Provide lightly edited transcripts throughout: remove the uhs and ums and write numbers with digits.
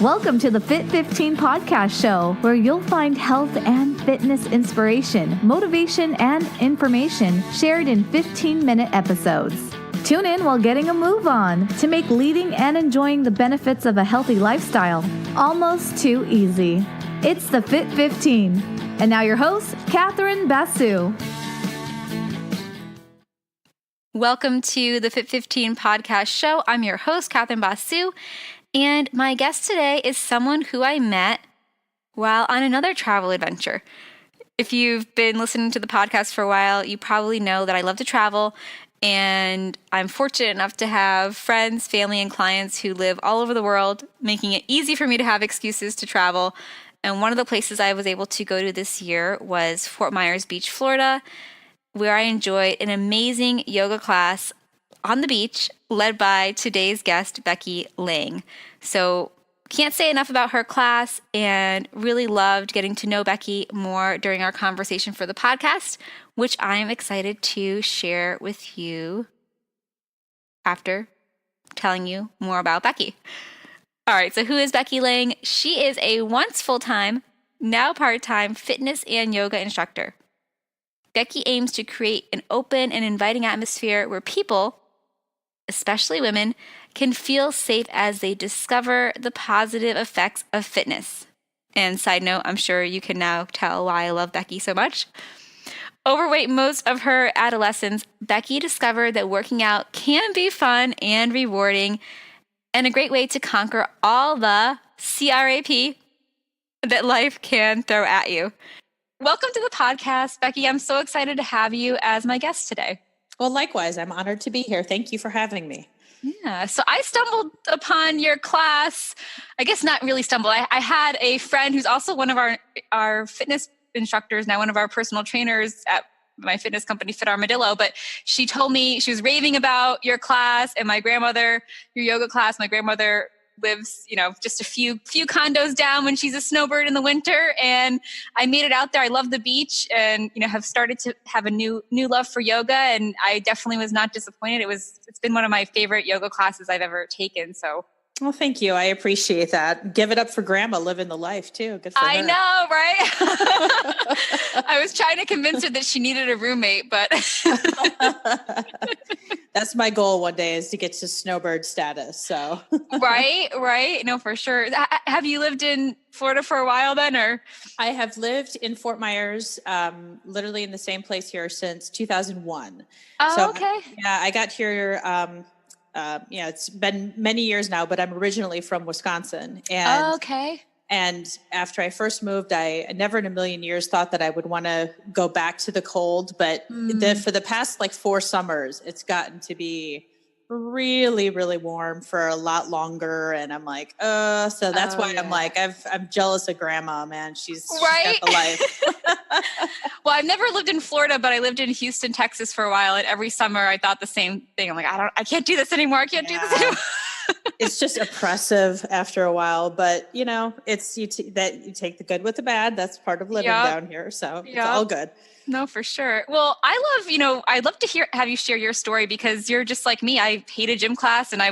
Welcome to the Fit 15 podcast show, where you'll find health and fitness inspiration, motivation, and information shared in 15-minute episodes. Tune in while getting a move on to make leading and enjoying the benefits of a healthy lifestyle almost too easy. It's the Fit 15. And now your host, Catherine Basu. Welcome to the Fit 15 podcast show. I'm your host, Catherine Basu, and my guest today is someone who I met while on another travel adventure. If you've been listening to the podcast for a while, you probably know that I love to travel, and I'm fortunate enough to have friends, family, and clients who live all over the world, making it easy for me to have excuses to travel. And one of the places I was able to go to this year was Fort Myers Beach, Florida, where I enjoyed an amazing yoga class on the beach led by today's guest, Becky Lang. So can't say enough about her class and really loved getting to know Becky more during our conversation for the podcast, which I am excited to share with you after telling you more about Becky. All right, so who is Becky Lang? She is a once full-time, now part-time fitness and yoga instructor. Becky aims to create an open and inviting atmosphere where people, especially women, can feel safe as they discover the positive effects of fitness. And side note, I'm sure you can now tell why I love Becky so much. Overweight most of her adolescence, Becky discovered that working out can be fun and rewarding and a great way to conquer all the CRAP that life can throw at you. Welcome to the podcast, Becky. I'm so excited to have you as my guest today. Well, likewise, I'm honored to be here. Thank you for having me. Yeah, so I stumbled upon your class. I guess not really stumbled. I had a friend who's also one of our fitness instructors, now one of our personal trainers at my fitness company, Fit Armadillo, but she told me she was raving about your class and my grandmother, your yoga class. My grandmother lives, just a few condos down when she's a snowbird in the winter. And I made it out there. I love the beach and, have started to have a new love for yoga. And I definitely was not disappointed. It's been one of my favorite yoga classes I've ever taken. So. Well, thank you. I appreciate that. Give it up for grandma living the life too. Good for her. I know, right? I was trying to convince her that she needed a roommate, but. That's my goal one day, is to get to snowbird status. So. Right. No, for sure. Have you lived in Florida for a while then, or? I have lived in Fort Myers, literally in the same place here since 2001. Oh, so, okay. Yeah, I got here, it's been many years now, but I'm originally from Wisconsin. And, okay. And after I first moved, I never in a million years thought that I would want to go back to the cold. But for the past 4 summers, it's gotten to be really, really warm for a lot longer. And I'm like, so that's why I'm like, I'm jealous of grandma, man. She's got the life. Well, I've never lived in Florida, but I lived in Houston, Texas for a while. And every summer I thought the same thing. I'm like, I can't do this anymore. I can't do this anymore. It's just oppressive after a while, but it's you take the good with the bad. That's part of living down here. So it's all good. No, for sure. Well, I'd love to have you share your story, because you're just like me. I hated gym class, and I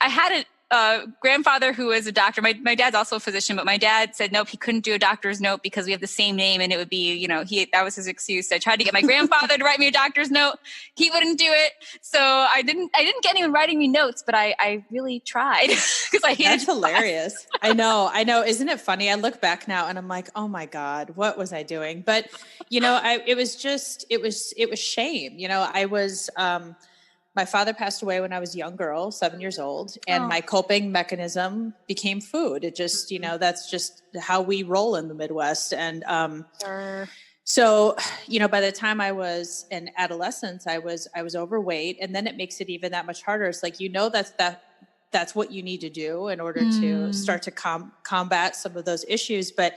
had a grandfather who was a doctor. My dad's also a physician, but my dad said, nope, he couldn't do a doctor's note because we have the same name. And it would be, that was his excuse. So I tried to get my grandfather to write me a doctor's note. He wouldn't do it. So I didn't get anyone writing me notes, but I really tried because I hated. That's hilarious. I know. Isn't it funny? I look back now and I'm like, oh my God, what was I doing? But it was shame. I was, my father passed away when I was a young girl, 7 years old, and my coping mechanism became food. It just, that's just how we roll in the Midwest. And so, by the time I was in adolescence, I was overweight, and then it makes it even that much harder. It's like, that's what you need to do in order to start to combat some of those issues. But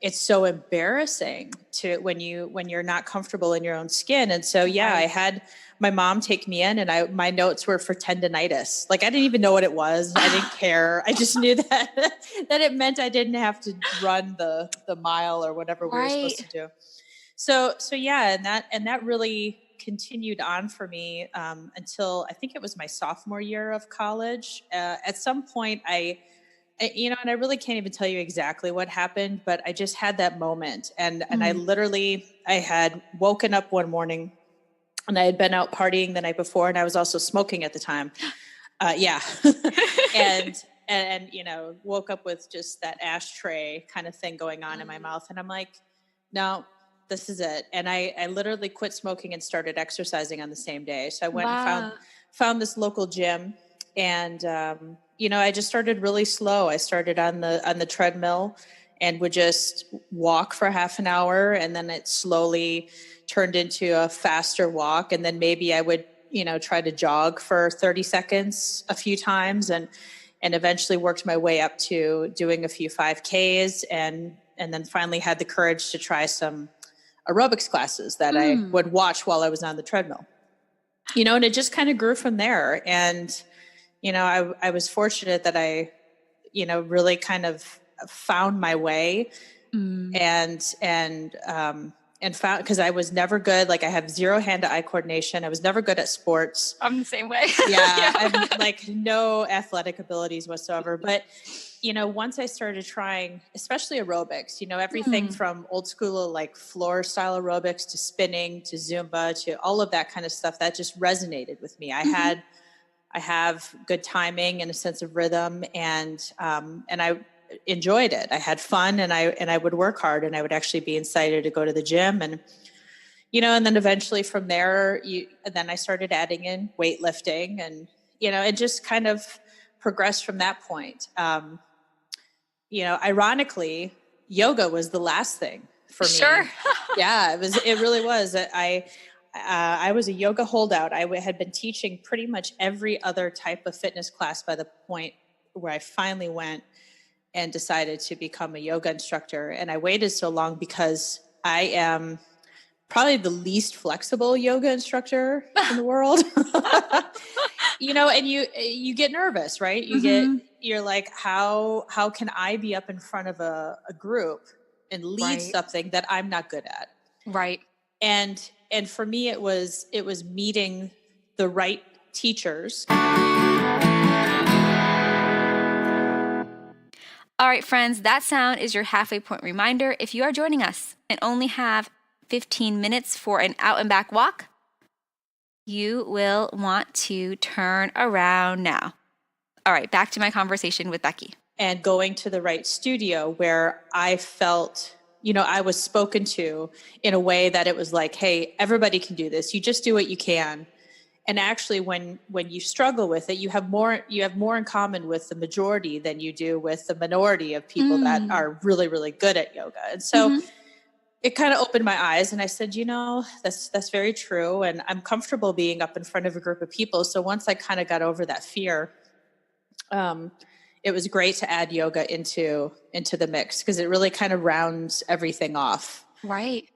it's so embarrassing when you're not comfortable in your own skin. And so, I had my mom take me in, and my notes were for tendinitis. I didn't even know what it was. I didn't care. I just knew that it meant I didn't have to run the mile or whatever we were supposed to do. So and that really continued on for me until I think it was my sophomore year of college. At some point, I and I really can't even tell you exactly what happened, but I just had that moment. And I had woken up one morning and I had been out partying the night before, and I was also smoking at the time. Yeah. and, woke up with just that ashtray kind of thing going on in my mouth. And I'm like, no, this is it. And I literally quit smoking and started exercising on the same day. So I went and found this local gym, and, I just started really slow. I started on the treadmill and would just walk for half an hour. And then it slowly turned into a faster walk. And then maybe I would, try to jog for 30 seconds a few times, and eventually worked my way up to doing a few 5Ks, and then finally had the courage to try some aerobics classes that I would watch while I was on the treadmill, and it just kind of grew from there. And, I was fortunate that I, really kind of found my way and found, because I was never good. Like, I have zero hand-to-eye coordination. I was never good at sports. I'm the same way. Yeah. I have like no athletic abilities whatsoever. But, once I started trying, especially aerobics, everything from old school, like floor style aerobics, to spinning, to Zumba, to all of that kind of stuff, that just resonated with me. I have good timing and a sense of rhythm, and I enjoyed it. I had fun, and I would work hard, and I would actually be excited to go to the gym. And, and then eventually from there, then I started adding in weightlifting, and, it just kind of progressed from that point. Ironically, yoga was the last thing for me. Sure. Yeah, it really was. I was a yoga holdout. I had been teaching pretty much every other type of fitness class by the point where I finally went and decided to become a yoga instructor. And I waited so long because I am probably the least flexible yoga instructor in the world. And you get nervous, right? You're like, how can I be up in front of a group and lead something that I'm not good at? Right. And for me, it was meeting the right teachers. All right, friends, that sound is your halfway point reminder. If you are joining us and only have 15 minutes for an out and back walk, you will want to turn around now. All right, back to my conversation with Becky. And going to the right studio where I felt, I was spoken to in a way that it was like, hey, everybody can do this. You just do what you can. And actually, when you struggle with it, you have more in common with the majority than you do with the minority of people that are really, really good at yoga. And so it kind of opened my eyes, and I said, that's very true. And I'm comfortable being up in front of a group of people. So once I kind of got over that fear, it was great to add yoga into the mix, because it really kind of rounds everything off. Right.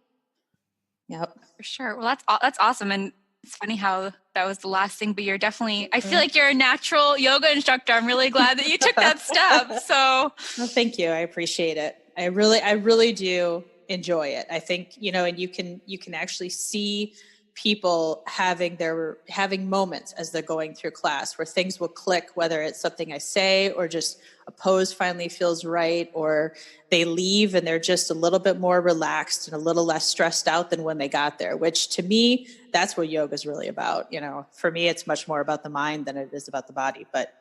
Yep. For sure. Well, that's awesome. And it's funny how that was the last thing, but you're definitely, I feel like you're a natural yoga instructor. I'm really glad that you took that step. So well, thank you. I appreciate it. I really do enjoy it. I think, and you can actually see people having moments as they're going through class where things will click, whether it's something I say or just a pose finally feels right, or they leave and they're just a little bit more relaxed and a little less stressed out than when they got there, which to me, that's what yoga is really about. For me, it's much more about the mind than it is about the body, but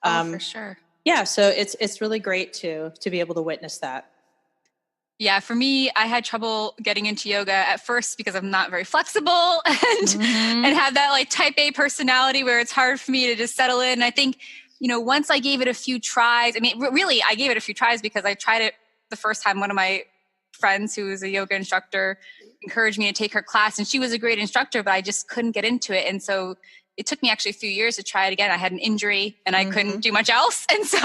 for sure. Yeah. So it's really great to be able to witness that. Yeah, for me, I had trouble getting into yoga at first because I'm not very flexible and have that like type A personality where it's hard for me to just settle in. And I think, once I gave it a few tries, I mean, really, I gave it a few tries because I tried it the first time. One of my friends who is a yoga instructor encouraged me to take her class, and she was a great instructor, but I just couldn't get into it. And so it took me actually a few years to try it again. I had an injury and I couldn't do much else. And so,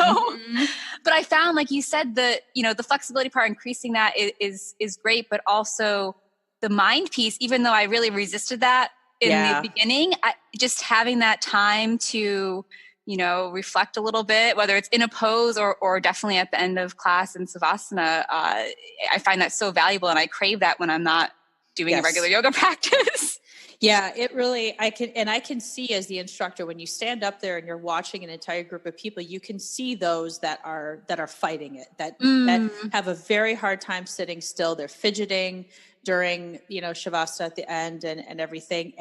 but I found, like you said, the flexibility part, increasing that is great, but also the mind piece, even though I really resisted that in the beginning, just having that time to, reflect a little bit, whether it's in a pose or definitely at the end of class in Savasana, I find that so valuable. And I crave that when I'm not doing a regular yoga practice. Yeah, it really, I can see as the instructor, when you stand up there and you're watching an entire group of people, you can see those that are fighting it, that have a very hard time sitting still. They're fidgeting during, Shavasana at the end and everything.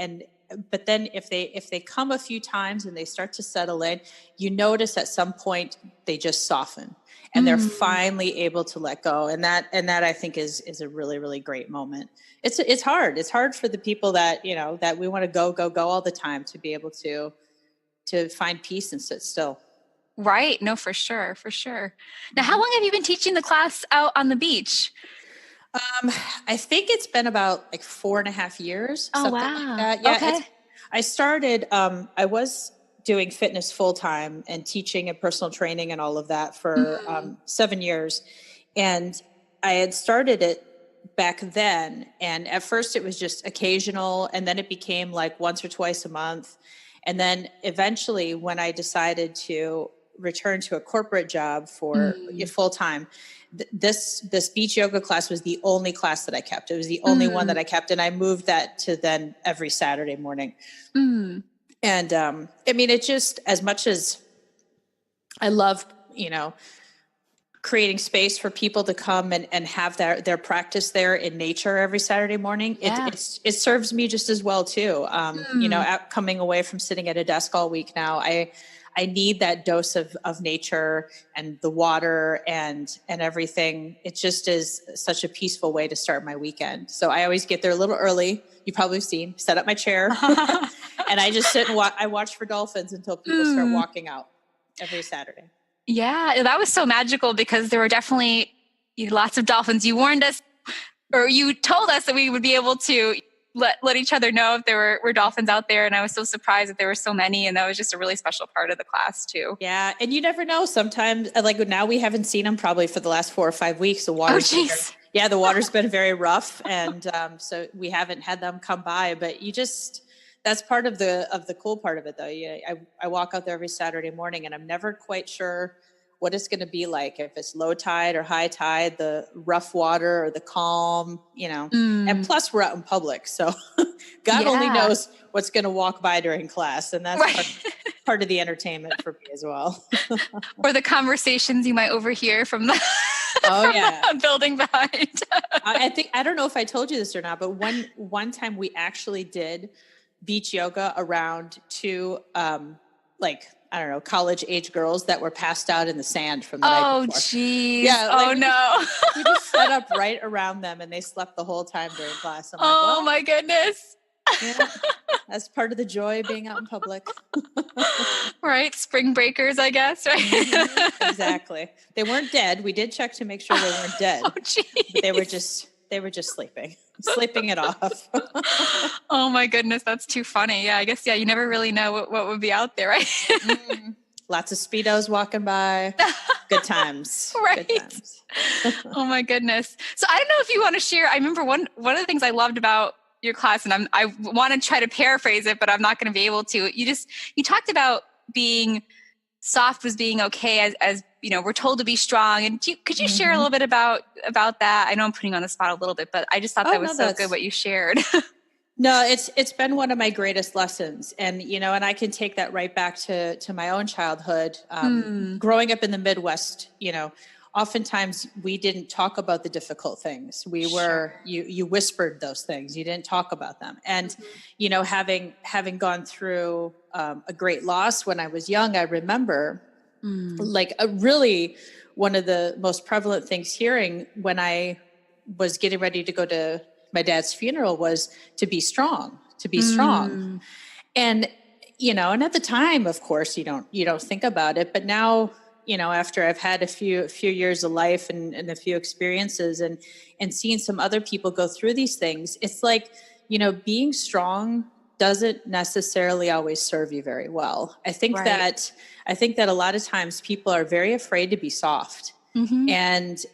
But then if they come a few times and they start to settle in, you notice at some point they just soften and they're finally able to let go. And that I think is a really, really great moment. It's hard. It's hard for the people that, that we want to go all the time to be able to find peace and sit still. Right. No, for sure. For sure. Now, how long have you been teaching the class out on the beach? I think it's been about like 4.5 years. Oh, something wow. like that. Yeah. Okay. I started, I was doing fitness full time and teaching and personal training and all of that for 7 years. And I had started it back then. And at first it was just occasional. And then it became like once or twice a month. And then eventually when I decided to return to a corporate job for full time, this beach yoga class was the only class that I kept. It was the only one that I kept. And I moved that to then every Saturday morning. And I mean, it just, as much as I love, creating space for people to come and have their practice there in nature every Saturday morning, it serves me just as well too. Coming away from sitting at a desk all week now, I need that dose of nature and the water and everything. It just is such a peaceful way to start my weekend. So I always get there a little early. You probably have seen, set up my chair and I just sit and I watch for dolphins until people start walking out every Saturday. Yeah, that was so magical because there were definitely lots of dolphins. You warned us, or you told us that we would be able to let each other know if there were dolphins out there. And I was so surprised that there were so many. And that was just a really special part of the class too. Yeah. And you never know. Sometimes, like now we haven't seen them probably for the last 4 or 5 weeks. The water's the water's been very rough. And so we haven't had them come by, but that's part of the cool part of it though. I walk out there every Saturday morning and I'm never quite sure what it's going to be like, if it's low tide or high tide, the rough water or the calm, and plus we're out in public. So God only knows what's going to walk by during class. And that's part of the entertainment for me as well. Or the conversations you might overhear from the building behind. I don't know if I told you this or not, but one time we actually did beach yoga around 2, college age girls that were passed out in the sand from the night before. Geez. Yeah. No. We just set up right around them and they slept the whole time during class. My goodness. Yeah, that's part of the joy of being out in public. Right. Spring breakers, I guess. Right. Exactly. They weren't dead. We did check to make sure they weren't dead. Geez. They were just sleeping it off. Oh my goodness. That's too funny. Yeah. I guess, you never really know what would be out there. Right. Lots of Speedos walking by. Good times. Right. Good times. Oh my goodness. So I don't know if you want to share. I remember one of the things I loved about your class, and I want to try to paraphrase it, but I'm not going to be able to. You talked about being soft was being okay as we're told to be strong. And could you share a little bit about that? I know I'm putting you on the spot a little bit, but I just thought that was so good what you shared. No, it's been one of my greatest lessons. And, and I can take that right back to my own childhood. Growing up in the Midwest, oftentimes we didn't talk about the difficult things. You whispered those things. You didn't talk about them. And, having gone through a great loss when I was young, I remember really one of the most prevalent things hearing when I was getting ready to go to my dad's funeral was to be strong. And, and at the time, of course, you don't think about it, but now, after I've had a few years of life and a few experiences and seeing some other people go through these things, it's like, being strong doesn't necessarily always serve you very well. I think that a lot of times people are very afraid to be soft. And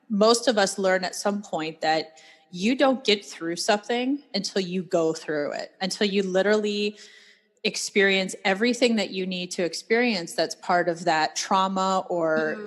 most of us learn at some point that you don't get through something until you go through it, until you literally experience everything that you need to experience that's part of that trauma or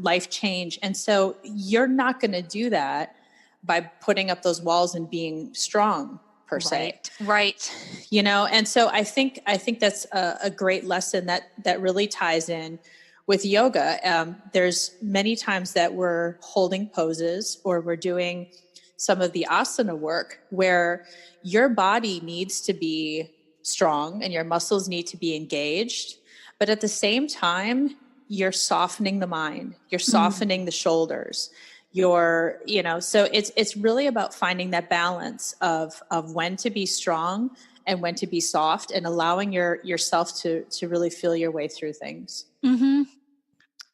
life change. And so you're not going to do that by putting up those walls and being strong. per se. Right. And so I think that's a great lesson that really ties in with yoga. There's many times that we're holding poses or we're doing some of the asana work where your body needs to be strong and your muscles need to be engaged. But at the same time, you're softening the mind, you're softening the shoulders. So it's really about finding that balance of when to be strong and when to be soft and allowing yourself to really feel your way through things. Mm-hmm.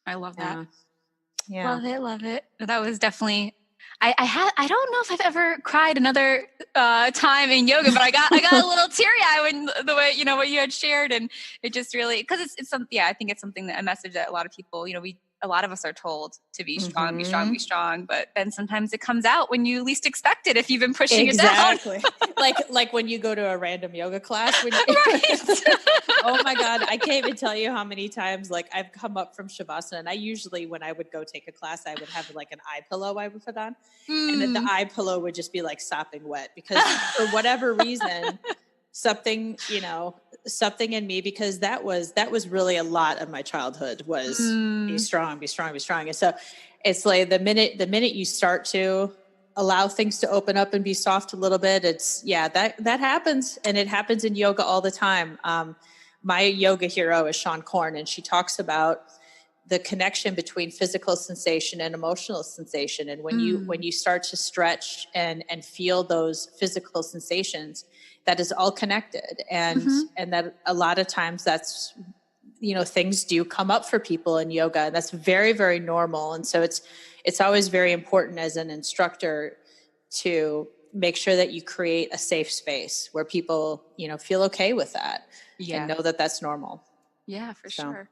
I love that. Yeah. Love it. That was definitely, I don't know if I've ever cried another time in yoga, but I got a little teary eye when the way, what you had shared, and it just really, cause it's something, I think it's something that a message that a lot of people, a lot of us are told to be strong, be strong, be strong. But then sometimes it comes out when you least expect it if you've been pushing it down. like when you go to a random yoga class. Right. Oh my God. I can't even tell you how many times like I've come up from Savasana, and I usually, when I would go take a class, I would have like an eye pillow I would put on. And then the eye pillow would just be like sopping wet because for whatever reason, something in me, because that was really a lot of my childhood was be strong, be strong, be strong. And so it's like the minute you start to allow things to open up and be soft a little bit, that happens. And it happens in yoga all the time. My yoga hero is Sean Korn, and she talks about the connection between physical sensation and emotional sensation. And when you start to stretch and feel those physical sensations, that is all connected. And that a lot of times that's, things do come up for people in yoga, and that's very, very normal. And so it's always very important as an instructor to make sure that you create a safe space where people, feel okay with that and know that that's normal. Yeah, for sure.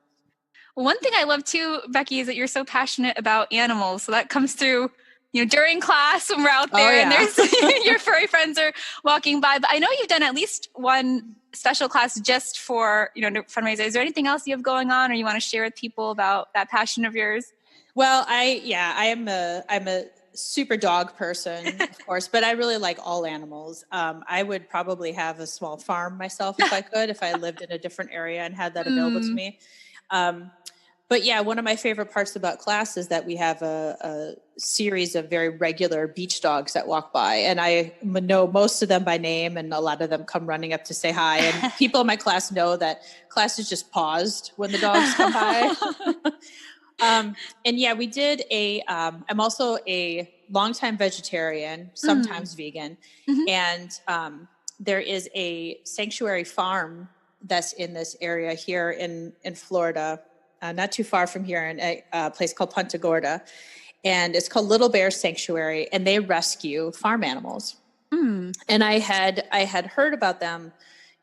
One thing I love too, Becky, is that you're so passionate about animals. So that comes through, during class when we're out there and there's your furry friends are walking by. But I know you've done at least one special class just for, fundraiser. Is there anything else you have going on or you want to share with people about that passion of yours? Well, I'm a super dog person, of course, but I really like all animals. I would probably have a small farm myself if I could, if I lived in a different area and had that available to me. But yeah, one of my favorite parts about class is that we have a series of very regular beach dogs that walk by, and I know most of them by name, and a lot of them come running up to say hi. And people in my class know that class is just paused when the dogs come by. And yeah, we did I'm also a longtime vegetarian, sometimes vegan. And there is a sanctuary farm that's in this area here in Florida, not too far from here, in a place called Punta Gorda. And it's called Little Bear Sanctuary, and they rescue farm animals. And I had heard about them,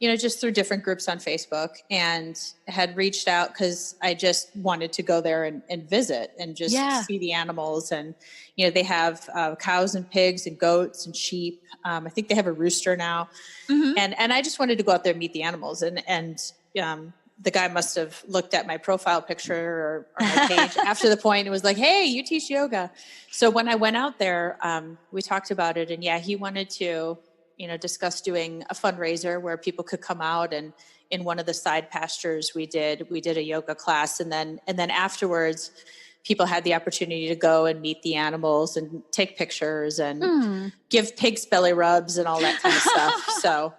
just through different groups on Facebook, and had reached out because I just wanted to go there and visit and just see the animals. And, they have cows and pigs and goats and sheep. I think they have a rooster now. And I just wanted to go out there and meet the animals. And the guy must have looked at my profile picture or my page after the point and was like, "Hey, you teach yoga." So when I went out there, we talked about it, and he wanted to, discuss doing a fundraiser where people could come out, and in one of the side pastures we did a yoga class. And then afterwards, people had the opportunity to go and meet the animals and take pictures and give pigs belly rubs and all that kind of stuff. So,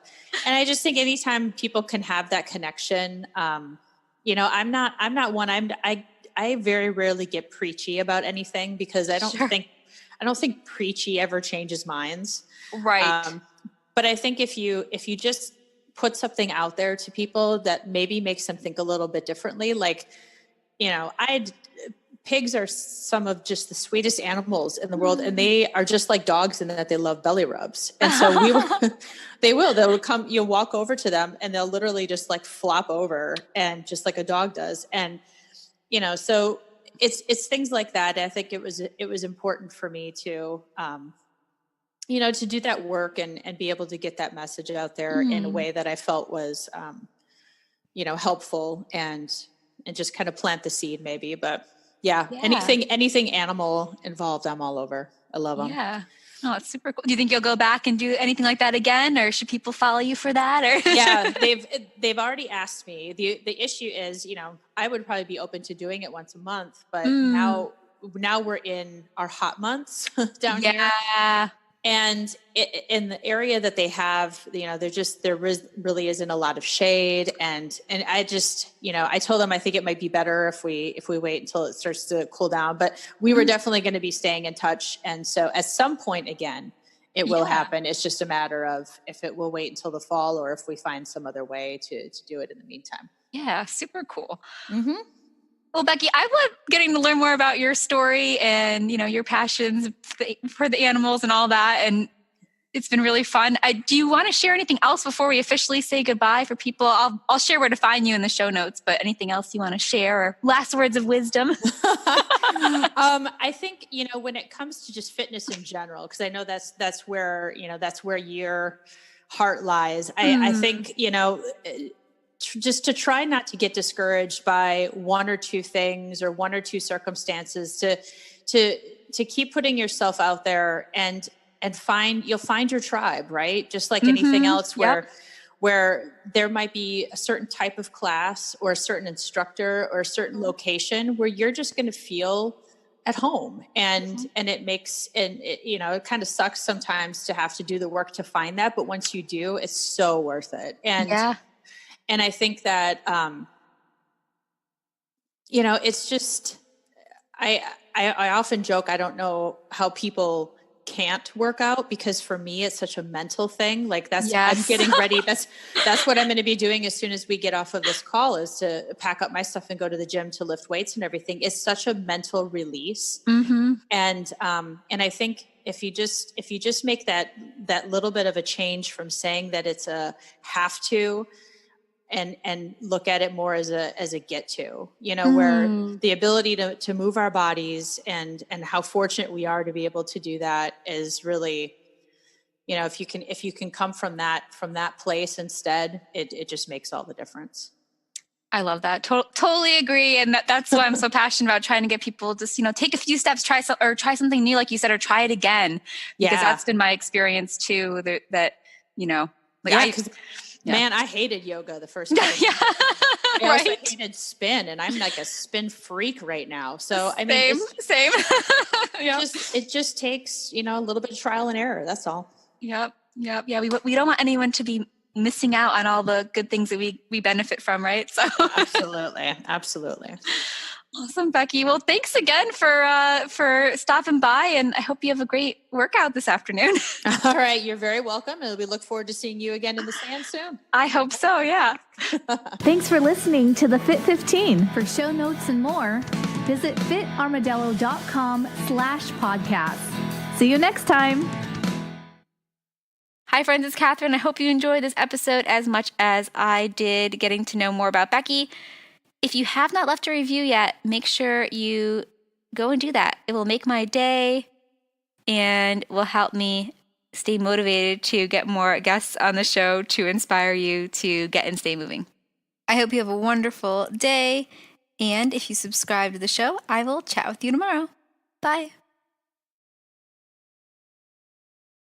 and I just think anytime people can have that connection, I'm not one, I very rarely get preachy about anything, because I don't think preachy ever changes minds. Right. But I think if you just put something out there to people that maybe makes them think a little bit differently, like, pigs are some of just the sweetest animals in the world, and they are just like dogs in that they love belly rubs. And so they'll come, you'll walk over to them and they'll literally just like flop over, and just like a dog does. And, so it's things like that. I think it was important for me to, to do that work and be able to get that message out there in a way that I felt was, helpful and just kind of plant the seed maybe. But anything animal involved, I'm all over. I love them. Yeah. Oh, it's super cool. Do you think you'll go back and do anything like that again, or should people follow you for that? Or Yeah, they've already asked me. The issue is, I would probably be open to doing it once a month, but now we're in our hot months down here. Yeah. And in the area that they have, there really isn't a lot of shade. And I just, I told them I think it might be better if we wait until it starts to cool down. But we were definitely going to be staying in touch. And so at some point, again, it will happen. It's just a matter of if it will wait until the fall or if we find some other way to do it in the meantime. Yeah, super cool. Mm-hmm. Well, Becky, I love getting to learn more about your story and, your passions for the animals and all that. And it's been really fun. Do you want to share anything else before we officially say goodbye for people? I'll share where to find you in the show notes, but anything else you want to share or last words of wisdom? I think, when it comes to just fitness in general, because I know that's where your heart lies. I think, just to try not to get discouraged by one or two things or one or two circumstances, to keep putting yourself out there and you'll find your tribe, right? Just like anything else where there might be a certain type of class or a certain instructor or a certain location where you're just going to feel at home. And it makes, it kind of sucks sometimes to have to do the work to find that. But once you do, it's so worth it. And I think that, it's just, I often joke, I don't know how people can't work out, because for me, it's such a mental thing. Like I'm getting ready. That's what I'm going to be doing as soon as we get off of this call, is to pack up my stuff and go to the gym to lift weights and everything. It's such a mental release. And I think if you just make that little bit of a change from saying that it's a have to, and look at it more as a get to, where the ability to move our bodies and how fortunate we are to be able to do that is really, if you can come from that place instead, it just makes all the difference. I love that. Totally agree. And that's why I'm so passionate about trying to get people just, take a few steps, try something new, like you said, or try it again. Because that's been my experience too, Man, I hated yoga the first time. I also hated spin, and I'm like a spin freak right now. So I mean, same. It just takes, a little bit of trial and error. That's all. Yep. Yeah. We don't want anyone to be missing out on all the good things that we benefit from, right? So Absolutely. Awesome, Becky. Well, thanks again for stopping by, and I hope you have a great workout this afternoon. All right. You're very welcome. And we look forward to seeing you again in the sand soon. I hope so. Yeah. Thanks for listening to the Fit 15. For show notes and more, visit fitarmadillo.com/podcast. See you next time. Hi, friends. It's Catherine. I hope you enjoyed this episode as much as I did getting to know more about Becky. If you have not left a review yet, make sure you go and do that. It will make my day and will help me stay motivated to get more guests on the show to inspire you to get and stay moving. I hope you have a wonderful day. And if you subscribe to the show, I will chat with you tomorrow. Bye.